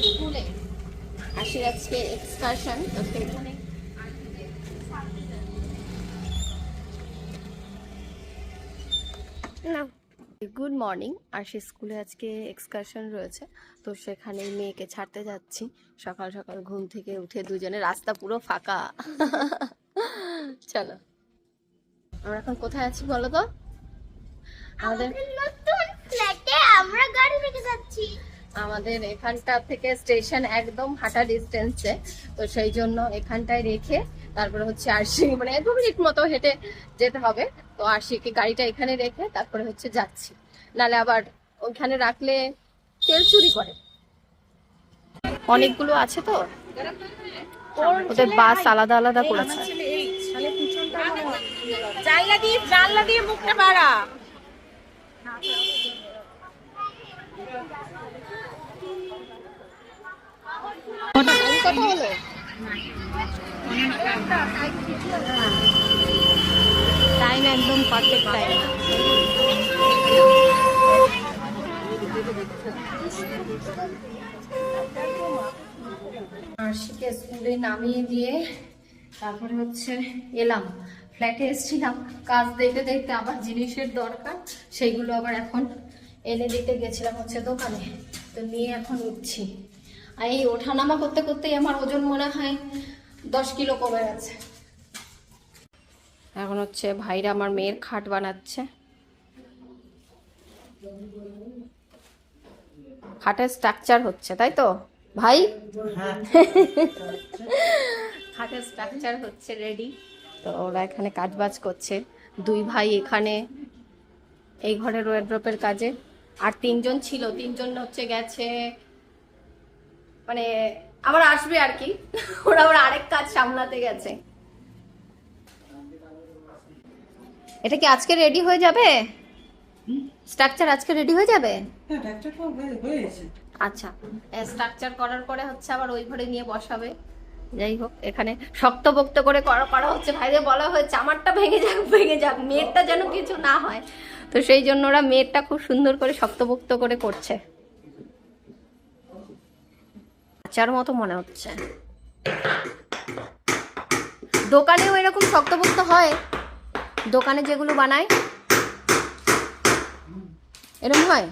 স্কুলে আশির আজকে এক্সকারশন, তো সেখানে গুড মর্নিং। আশি স্কুলে আজকে এক্সকারশন রয়েছে, তো সেখানে মেয়েকে ছাড়তে যাচ্ছি। সকাল সকাল ঘুম থেকে উঠে দুজনে, রাস্তা পুরো ফাঁকা। চলো, আমরা এখন কোথায় আছি বলো তো? আমাদের নতুন ফ্ল্যাটে আমরা গাড়ি রেখে যাচ্ছি। আমাদের এখানটা থেকে স্টেশন একদম হাঁটা ডিস্টেন্সে, তো সেই জন্য এখানটায় রেখে তারপরে হচ্ছে আরশি, মানে 2 মিনিট মতো হেঁটে যেতে হবে। তো আরশিকে গাড়িটা এখানে রেখে তারপরে হচ্ছে যাচ্ছি, নালে আবার ওইখানে রাখলে তেল চুরি করে। অনেকগুলো আছে তো, ওদের বাস আলাদা আলাদা করেছে। জানলা দিয়ে মুখটা বাড়া। কত হলো? টাইম একদম পারফেক্ট টাইম। আরশিকে স্কুলে নামিয়ে দিয়ে তারপরে হচ্ছে এলাম, ফ্ল্যাটে এসেছিলাম। কাজ দেখতে দেখতে আবার জিনিসের দরকার, সেইগুলো আবার এখন এনে দিতে গেছিলাম হচ্ছে দোকানে। তো নিয়ে এখন উঠছি, আর এই ওঠানামা করতে করতেই আমার ওজন মনে হয় 10 কিলো কমে গেছে। এখন হচ্ছে ভাইরা আমার মেয়ের খাট বানাচ্ছে। খাটের স্ট্রাকচার হচ্ছে, তাই তো ভাই? খাটের স্ট্রাকচার হচ্ছে রেডি। তো ওরা এখানে কাজবাজ করছে, 2 ভাই এখানে এই ঘরের ওয়ারড্রপের কাজে, আর 3জন ছিল, 3জন হচ্ছে গেছে, মানে আবার আসবে আর কি। ওরা আবার আরেক কাজ সামলাতে গেছে। এটা কি আজকে রেডি হয়ে যাবে? স্ট্রাকচার আজকে রেডি হয়ে যাবে? আচ্ছা, স্ট্রাকচার করার পরে হচ্ছে আবার ওই ঘরে নিয়ে বসাবে। যাই হোক, এখানে শক্তপোক্ত করে করা হচ্ছে। ভাইদের বলা হয়েছে আমারটা ভেঙে যাক ভেঙে যাক, মেয়েরটা যেন কিছু না হয়। তো সেই জন্য ওরা মেয়েরটা খুব সুন্দর করে শক্তপোক্ত করে করছে। আচার মতো মনে হচ্ছে। দোকানেও এরকম শক্তপোক্ত হয়? দোকানে যেগুলো বানায় এরকম হয়?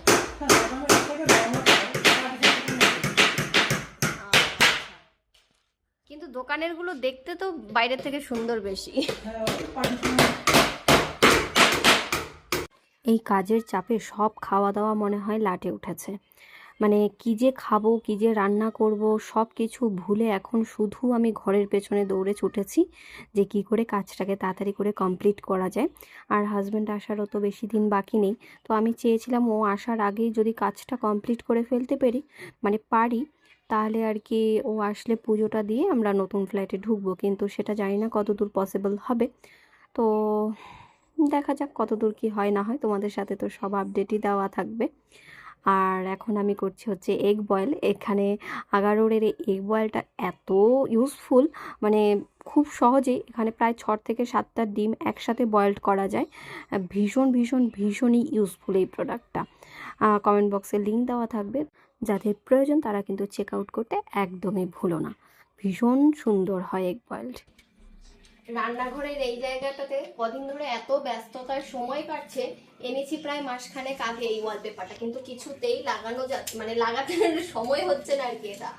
কিন্তু দোকানের গুলো দেখতে তো বাইরে থেকে সুন্দর বেশি। এই কাজের চাপে সব খাওয়া দাওয়া মনে হয় লাটে উঠেছে। মানে কি যে খাবো, কি যে রান্না করব, সব কিছু ভুলে এখন শুধু আমি ঘরের পেছনে দৌড়ে ছুটেছি যে কি করে কাজটাকে তাড়াতাড়ি করে কমপ্লিট করা যায়। আর হাজব্যান্ড আসারও তো বেশি দিন বাকি নেই, তো আমি চেয়েছিলাম ও আসার আগেই যদি কাজটা কমপ্লিট করে ফেলতে পারি, তাহলে আর কি ও আসলে পুজোটা দিয়ে আমরা নতুন ফ্ল্যাটে ঢুকবো। কিন্তু সেটা জানি না কতদূর পসিবল হবে। তো দেখা যাক কতদূর কি হয় না হয়, তোমাদের সাথে তো সব আপডেটই দেওয়া থাকবে। আর এখন আমি করছি হচ্ছে এগ বয়েল। এখানে আগারোর এগ বয়েলটা এত ইউজফুল, মানে খুব সহজেই এখানে প্রায় 6 থেকে 7টা ডিম একসাথে বয়েলড করা যায়। ভীষণ ভীষণ ভীষণই ইউজফুল এই প্রোডাক্টটা। কমেন্ট বক্সে লিঙ্ক দেওয়া থাকবে, যাদের প্রয়োজন তারা কিন্তু চেক আউট করতে একদমই ভুলো না। ভীষণ সুন্দর হয় এগ বয়েলড। রান্নাঘরের এই জায়গাটাতে কদিন ধরে এত ব্যস্ততার সময় কাটছে, এনেছি প্রায় মাসখানেক আগে এই ওয়ালপেপারটা, কিন্তু কিছুতেই লাগানো যাচ্ছে, মানে লাগাতে সময় হচ্ছে না আর কি। এটা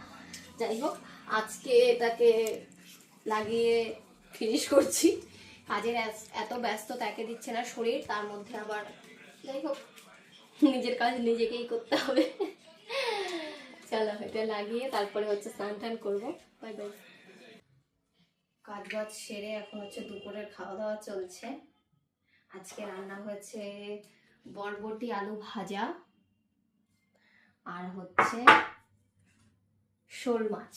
যাই হোক, আজকে এটাকে লাগিয়ে ফিনিশ করছি। কাজের এত ব্যস্ত তাকে দিচ্ছে না শরীর, তার মধ্যে আবার যাই হোক নিজের কাজ নিজেকেই করতে হবে। চলো, এটা লাগিয়ে তারপরে হচ্ছে স্নান টান করবো। Bye bye. কাজ বাজ সেরে এখন হচ্ছে দুপুরের খাওয়া দাওয়া চলছে। আজকে রান্না হয়েছে বরবটি আলু ভাজা, আর হচ্ছে শোল মাছ।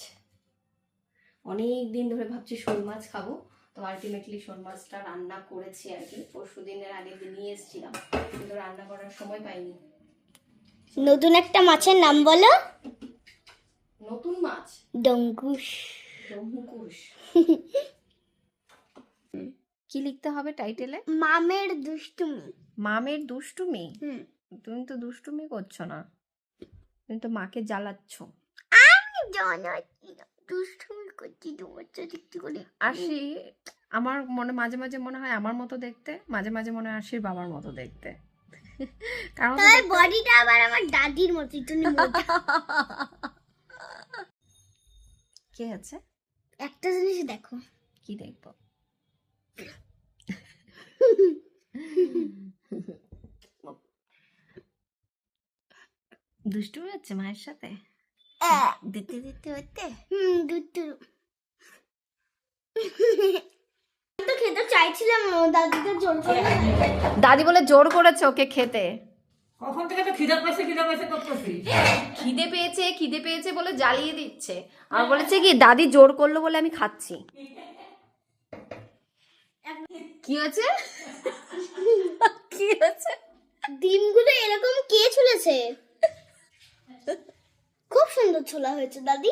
অনেক দিন ধরে ভাবছি শোল মাছ খাবো, তো আলটিমেটলি শোল মাছটা রান্না করেছি আর কি। 2 দিনের আগের দিন নিয়ে এসেছিলাম, কিন্তু রান্না করার সময় পাইনি। নতুন একটা মাছের নাম বলো। নতুন মাছ? ডঙ্গুস। ডঙ্গুস। কি লিখতে হবে টাইটেলে? মামের দুষ্টুমি। মামের দুষ্টুমি? হুম। তুমি তো দুষ্টুমি করছো না। তুমি তো মাকে জ্বালাচ্ছ। দুষ্টুমি করছি তোমার দেখতে করে। আশি আমার মাঝে মাঝে মনে হয় আমার মতো দেখতে, মাঝে মাঝে মনে হয় আশির বাবার মতো দেখতে। কারণ তার বডিটা আবার আমার দাদির মতো একটু মোটা। কি আছে? একটা জিনিস দেখো। কি দেখবো? দুষ্টু হচ্ছে মায়ের সাথে দিতে দিতে হতে। দুটো তো খেতে চাইছিলাম, দাদিটা জোর করে। দাদি বলে জোর করেছে ওকে খেতে। কখন থেকে তো খিদে পেয়েছে করতেছি। খিদে পেয়েছে বলে জ্বালিয়ে দিচ্ছে, আর বলেছে কি দাদি জোর করলো বলে আমি খাচ্ছি। কি হয়েছে? কি হয়েছে? ডিমগুলো এরকম কে ছুলেছে? খুব সুন্দর ছোলা হয়েছে দাদি।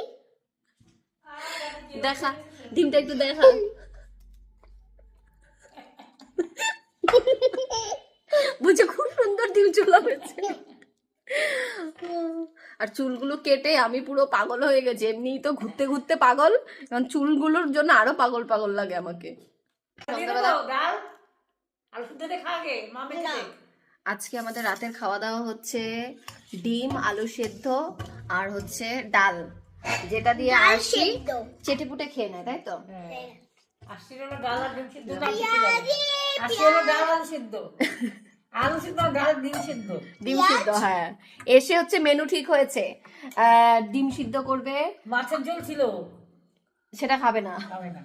দেখা ডিমটা একটু দেখা। বুঝে খুব সুন্দর ডিম চুলা হয়েছে। আর চুলগুলো কেটে আমি পুরো পাগল হয়ে গেছি। এমনিই তো ঘুরতে ঘুরতে পাগল, কারণ চুলগুলোর জন্য আরো পাগল পাগল লাগে আমাকে। আজকে আমাদের রাতের খাওয়া দাওয়া হচ্ছে ডিম, আলু সেদ্ধ আর হচ্ছে ডাল, যেটা দিয়ে আরশি চেটেপুটে খেয়ে নেয়, তাই তো? আশির হলো ডাল আর ডিম সিদ্ধ, আশি হলো ডাল আলু সিদ্ধ, আলু সিদ্ধ ডাল ডিম সিদ্ধ। ডিম সিদ্ধ, হ্যাঁ। এসে হচ্ছে মেনু ঠিক হয়েছে, ডিম সিদ্ধ করবে, মাছের ঝোল ছিল, সেটা খাবে না। খাবে না।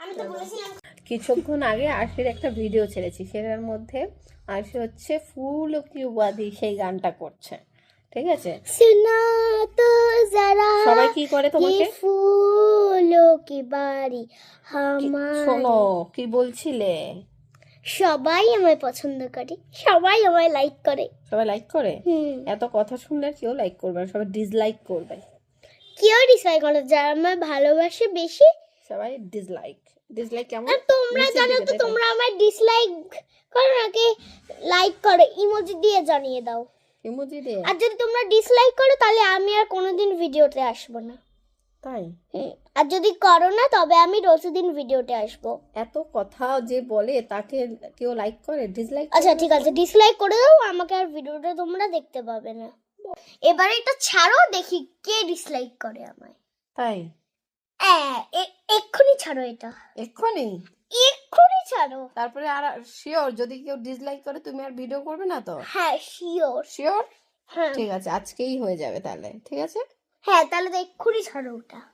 আমি তো বলেছিলাম। কিছুক্ষণ আগে আরশির একটা ভিডিও ছেড়েছি, সেটার মধ্যে আরশি হচ্ছে ফুল কি বাদি সেই গানটা করছে, ঠিক আছে? सुना तो जरा সবাই কি করে তোমাকে? ये फूलों की बारी শোনো हमारी। কি বলছিলে? সবাই আমায় পছন্দ করে, সবাই আমায় লাইক করে। সবাই লাইক করে? এত কথা শুনলে কেউ লাইক করবে না, সবাই ডিসলাইক করবে। কেউ ডিসলাইক করে, যারা আমায় ভালোবাসে বেশি সবাই ডিসলাইক। ডিসলাইক কেমন? আর তোমরা নিচে জানো দিকে, তো, তাই তো? তোমরা আমায় ডিসলাইক করো নাকি লাইক করো, ইমোজি দিয়ে জানিয়ে দাও। ইমোজি দিয়ে? আর যদি তোমরা ডিসলাইক করো তাহলে আমি আর কোনোদিন ভিডিওতে আসবো না। তাই? আর যদি করো না তবে আমি রোজদিন ভিডিওতে আসবো। এত কথা যে বলে তাকে কেউ লাইক করে? ডিসলাইক? আচ্ছা ঠিক আছে, ডিসলাইক করে দাও, আমাকে আর ভিডিওটা তোমরা দেখতে পাবে না। এবারে এটা ছাড়ো, দেখি কে ডিসলাইক করে আমায়। তাই? এক্ষুনি ছাড়ো এটা, এক্ষুনি? এক্ষুনি ছাড়ো। তারপরে আর শিওর যদি কেউ ডিসলাইক করে তুমি আর ভিডিও করবে না তো? হ্যাঁ শিওর। শিওর? হ্যাঁ ঠিক আছে, আজকেই হয়ে যাবে তাহলে, ঠিক আছে? হ্যাঁ, তাহলে তো এক্ষুনি ছাড়ো ওটা।